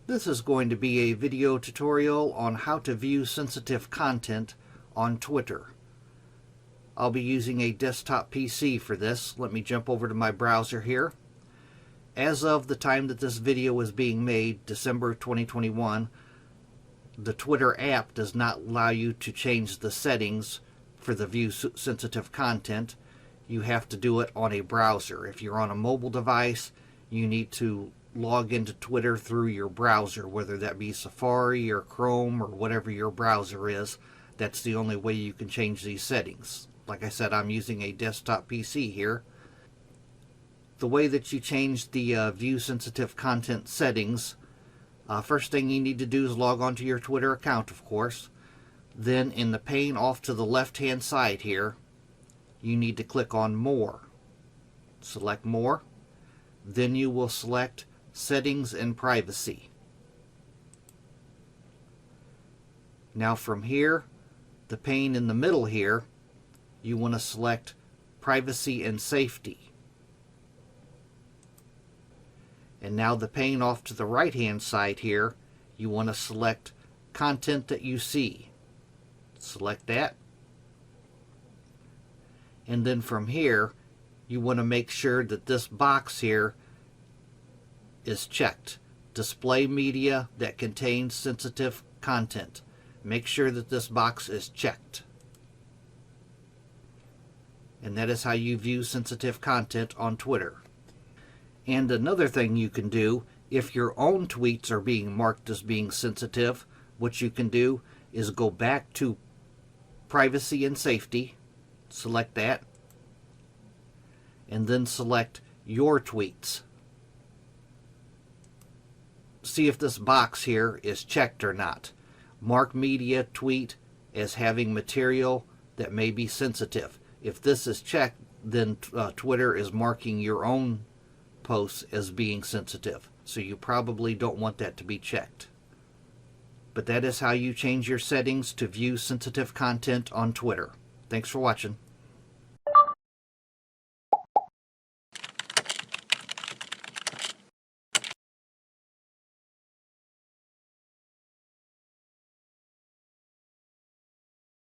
This is going to be a video tutorial on how to view sensitive content on Twitter. I'll be using a desktop PC for this. Let me jump over to my browser here. As of the time that this video was being made, December 2021, the Twitter app does not allow you to change the settings for the view sensitive content. You have to do it on a browser. If you're on a mobile device, you need to log into Twitter through your browser, whether that be Safari or Chrome or whatever your browser is. That's the only way you can change these settings. Like I said, I'm using a desktop PC here. The way that you change the view sensitive content settings, first thing you need to do is log on to your Twitter account, of course. Then in the pane off to the left hand side here, you need to click on More. Select More. Then you will select Settings and Privacy. Now from here, the pane in the middle here, you want to select Privacy and Safety. And now the pane off to the right hand side here, you want to select Content that you see. Select that. And then from here, you want to make sure that this box here is checked. Display media that contains sensitive content. Make sure that this box is checked. And that is how you view sensitive content on Twitter. And another thing you can do, if your own tweets are being marked as being sensitive, what you can do is go back to Privacy and Safety, select that, and then select Your Tweets. See if this box here is checked or not. Mark media tweet as having material that may be sensitive. If this is checked, then Twitter is marking your own posts as being sensitive. So you probably don't want that to be checked. But that is how you change your settings to view sensitive content on Twitter. Thanks for watching.